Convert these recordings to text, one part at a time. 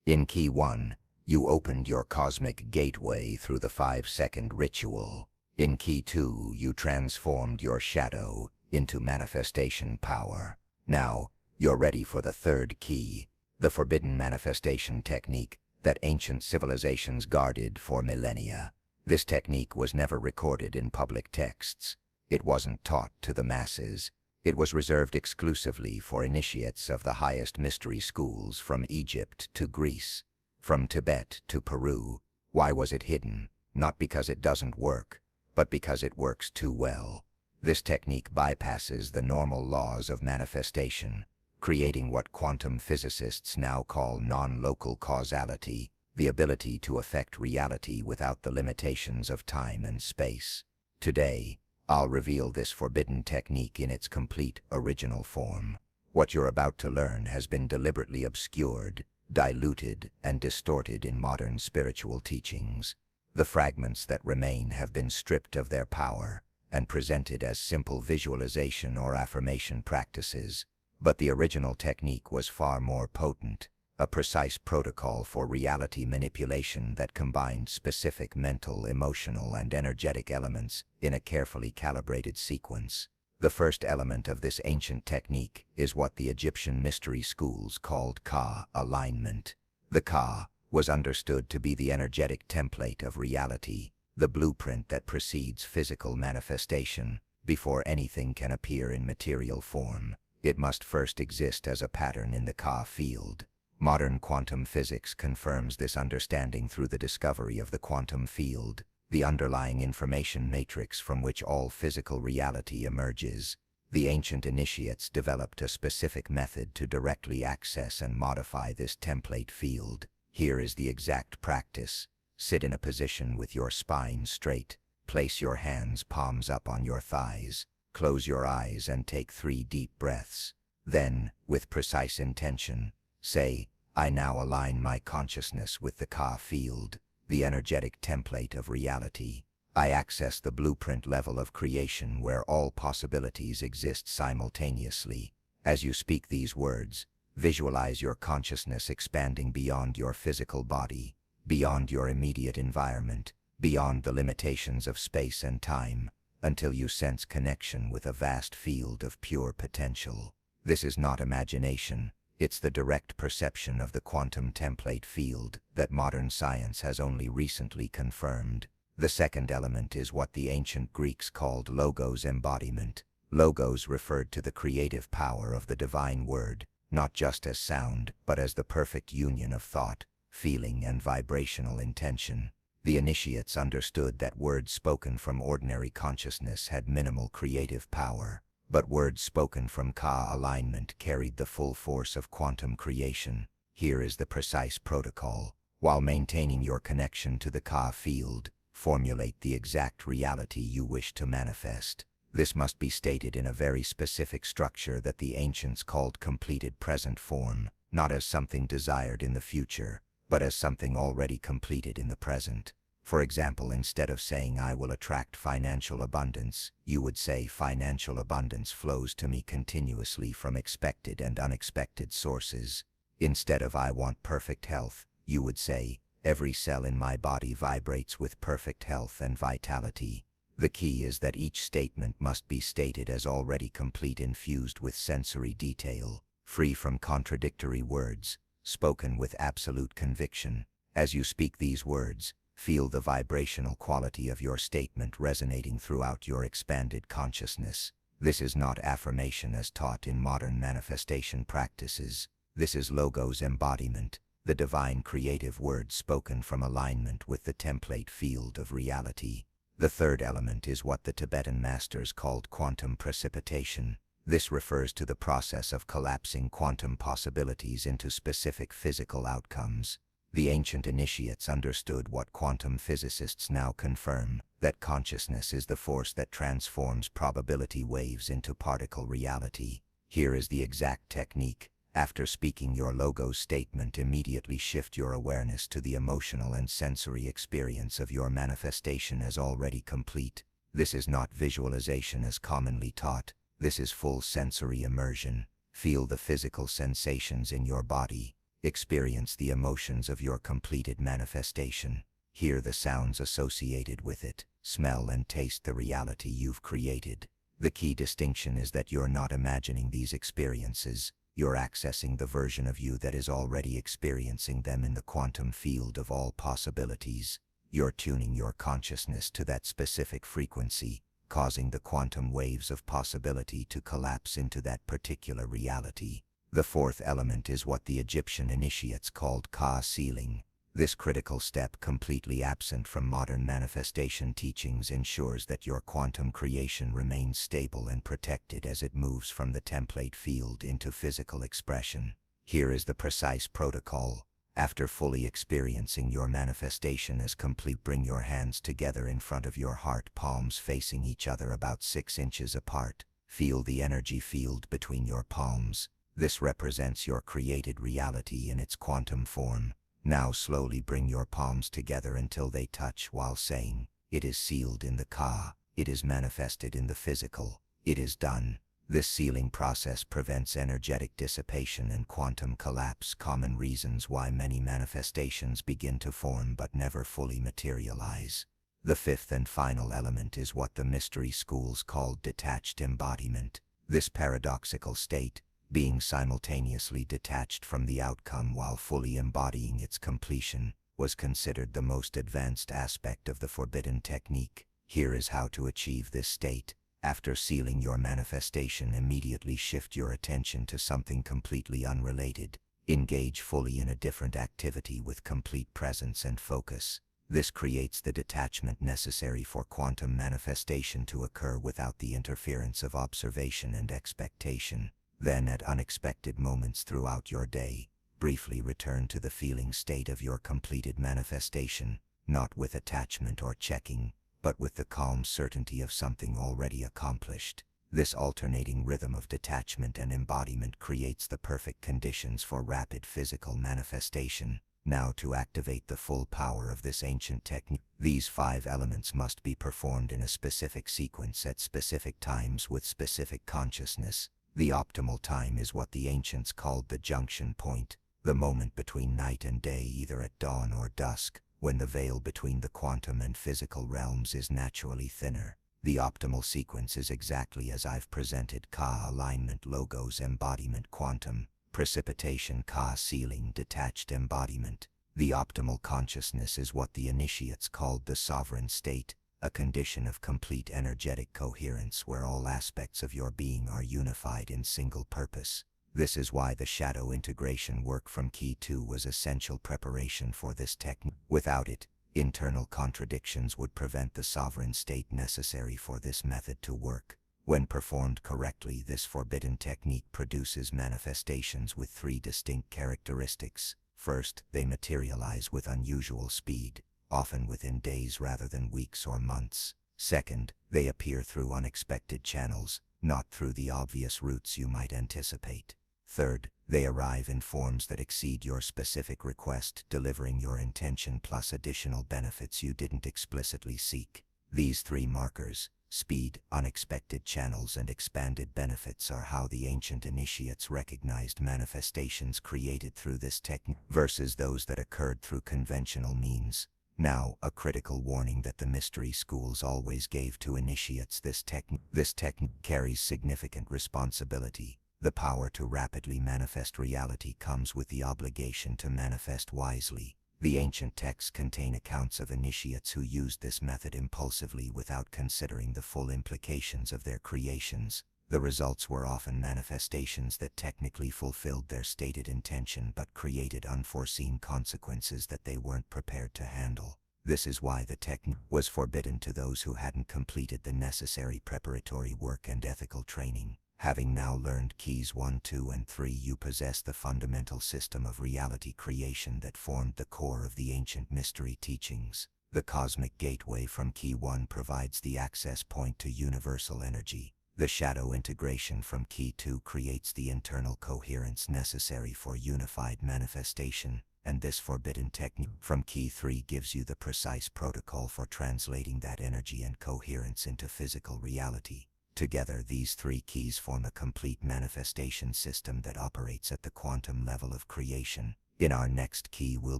In Key 1, you opened your cosmic gateway through the 5-second ritual. In Key 2, you transformed your shadow into manifestation power. Now, you're ready for the third key, the forbidden manifestation technique that ancient civilizations guarded for millennia. This technique was never recorded in public texts. It wasn't taught to the masses. It was reserved exclusively for initiates of the highest mystery schools from Egypt to Greece, from Tibet to Peru. Why was it hidden? Not because it doesn't work, but because it works too well. This technique bypasses the normal laws of manifestation, creating what quantum physicists now call non-local causality, the ability to affect reality without the limitations of time and space. Today, I'll reveal this forbidden technique in its complete original form. What you're about to learn has been deliberately obscured, diluted, and distorted in modern spiritual teachings. The fragments that remain have been stripped of their power and presented as simple visualization or affirmation practices. But the original technique was far more potent, a precise protocol for reality manipulation that combined specific mental, emotional, and energetic elements in a carefully calibrated sequence. The first element of this ancient technique is what the Egyptian mystery schools called Ka alignment. The Ka was understood to be the energetic template of reality, the blueprint that precedes physical manifestation. Before anything can appear in material form, it must first exist as a pattern in the Ka field. Modern quantum physics confirms this understanding through the discovery of the quantum field, the underlying information matrix from which all physical reality emerges. The ancient initiates developed a specific method to directly access and modify this template field. Here is the exact practice. Sit in a position with your spine straight. Place your hands palms up on your thighs. Close your eyes and take 3 deep breaths. Then, with precise intention, say, I now align my consciousness with the Ka field, the energetic template of reality. I access the blueprint level of creation where all possibilities exist simultaneously. As you speak these words, visualize your consciousness expanding beyond your physical body, beyond your immediate environment, beyond the limitations of space and time, until you sense connection with a vast field of pure potential. This is not imagination. It's the direct perception of the quantum template field that modern science has only recently confirmed. The second element is what the ancient Greeks called logos embodiment. Logos referred to the creative power of the divine word, not just as sound, but as the perfect union of thought, feeling, and vibrational intention. The initiates understood that words spoken from ordinary consciousness had minimal creative power, but words spoken from Ka alignment carried the full force of quantum creation. Here is the precise protocol. While maintaining your connection to the Ka field, formulate the exact reality you wish to manifest. This must be stated in a very specific structure that the ancients called completed present form, not as something desired in the future, but as something already completed in the present. For example, instead of saying I will attract financial abundance, you would say financial abundance flows to me continuously from expected and unexpected sources. Instead of I want perfect health, you would say every cell in my body vibrates with perfect health and vitality. The key is that each statement must be stated as already complete, infused with sensory detail, free from contradictory words, spoken with absolute conviction. As you speak these words, feel the vibrational quality of your statement resonating throughout your expanded consciousness. This is not affirmation as taught in modern manifestation practices. This is logos embodiment, the divine creative word spoken from alignment with the template field of reality. The third element is what the Tibetan masters called quantum precipitation. This refers to the process of collapsing quantum possibilities into specific physical outcomes. The ancient initiates understood what quantum physicists now confirm, that consciousness is the force that transforms probability waves into particle reality. Here is the exact technique. After speaking your logos statement, immediately shift your awareness to the emotional and sensory experience of your manifestation as already complete. This is not visualization as commonly taught. This is full sensory immersion. Feel the physical sensations in your body. Experience the emotions of your completed manifestation. Hear the sounds associated with it. Smell and taste the reality you've created. The key distinction is that you're not imagining these experiences. You're accessing the version of you that is already experiencing them in the quantum field of all possibilities. You're tuning your consciousness to that specific frequency, causing the quantum waves of possibility to collapse into that particular reality. The fourth element is what the Egyptian initiates called Ka sealing. This critical step, completely absent from modern manifestation teachings, ensures that your quantum creation remains stable and protected as it moves from the template field into physical expression. Here is the precise protocol. After fully experiencing your manifestation as complete, bring your hands together in front of your heart, palms facing each other about 6 inches apart. Feel the energy field between your palms. This represents your created reality in its quantum form. Now slowly bring your palms together until they touch while saying, "It is sealed in the Ka, it is manifested in the physical, it is done." This sealing process prevents energetic dissipation and quantum collapse, common reasons why many manifestations begin to form but never fully materialize. The fifth and final element is what the mystery schools call detached embodiment. This paradoxical state, being simultaneously detached from the outcome while fully embodying its completion, was considered the most advanced aspect of the forbidden technique. Here is how to achieve this state. After sealing your manifestation, immediately shift your attention to something completely unrelated. Engage fully in a different activity with complete presence and focus. This creates the detachment necessary for quantum manifestation to occur without the interference of observation and expectation. Then, at unexpected moments throughout your day, briefly return to the feeling state of your completed manifestation, not with attachment or checking, but with the calm certainty of something already accomplished. This alternating rhythm of detachment and embodiment creates the perfect conditions for rapid physical manifestation. Now, to activate the full power of this ancient technique, these 5 elements must be performed in a specific sequence at specific times with specific consciousness. The optimal time is what the ancients called the junction point, the moment between night and day, either at dawn or dusk, when the veil between the quantum and physical realms is naturally thinner. The optimal sequence is exactly as I've presented: Ka alignment, logos embodiment, quantum, precipitation, Ka sealing, detached embodiment. The optimal consciousness is what the initiates called the sovereign state, a condition of complete energetic coherence where all aspects of your being are unified in single purpose. This is why the shadow integration work from Key 2 was essential preparation for this technique. Without it, internal contradictions would prevent the sovereign state necessary for this method to work. When performed correctly, this forbidden technique produces manifestations with 3 distinct characteristics. First, they materialize with unusual speed, often within days rather than weeks or months. Second, they appear through unexpected channels, not through the obvious routes you might anticipate. Third, they arrive in forms that exceed your specific request, delivering your intention plus additional benefits you didn't explicitly seek. These 3 markers, speed, unexpected channels, and expanded benefits, are how the ancient initiates recognized manifestations created through this technique versus those that occurred through conventional means. Now, a critical warning that the mystery schools always gave to initiates: this technique carries significant responsibility. The power to rapidly manifest reality comes with the obligation to manifest wisely. The ancient texts contain accounts of initiates who used this method impulsively without considering the full implications of their creations. The results were often manifestations that technically fulfilled their stated intention but created unforeseen consequences that they weren't prepared to handle. This is why the technique was forbidden to those who hadn't completed the necessary preparatory work and ethical training. Having now learned keys 1, 2, and 3, you possess the fundamental system of reality creation that formed the core of the ancient mystery teachings. The cosmic gateway from key 1 provides the access point to universal energy. The shadow integration from key 2 creates the internal coherence necessary for unified manifestation, and this forbidden technique from key 3 gives you the precise protocol for translating that energy and coherence into physical reality. Together, these 3 keys form a complete manifestation system that operates at the quantum level of creation. In our next key, we'll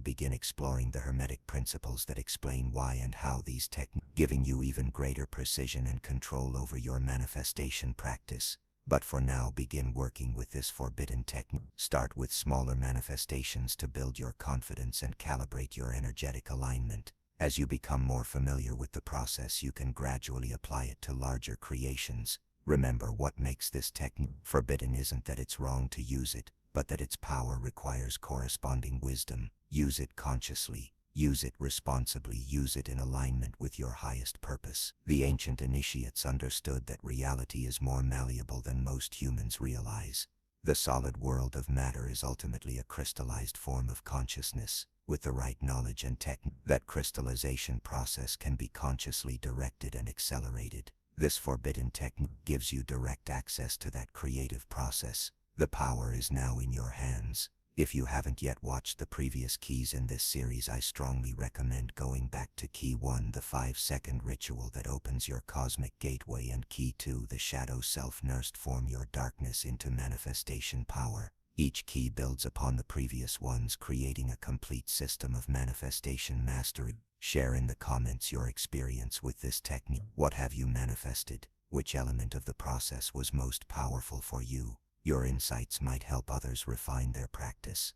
begin exploring the hermetic principles that explain why and how these techniques, giving you even greater precision and control over your manifestation practice. But for now, begin working with this forbidden technique. Start with smaller manifestations to build your confidence and calibrate your energetic alignment. As you become more familiar with the process, you can gradually apply it to larger creations. Remember, what makes this technique forbidden isn't that it's wrong to use it, but that its power requires corresponding wisdom. Use it consciously. Use it responsibly. Use it in alignment with your highest purpose. The ancient initiates understood that reality is more malleable than most humans realize. The solid world of matter is ultimately a crystallized form of consciousness. With the right knowledge and technique, that crystallization process can be consciously directed and accelerated. This forbidden technique gives you direct access to that creative process. The power is now in your hands. If you haven't yet watched the previous keys in this series, I strongly recommend going back to Key 1, the 5-second ritual that opens your cosmic gateway, and Key 2, the shadow self. Transform your darkness into manifestation power. Each key builds upon the previous ones, creating a complete system of manifestation mastery. Share in the comments your experience with this technique. What have you manifested? Which element of the process was most powerful for you? Your insights might help others refine their practice.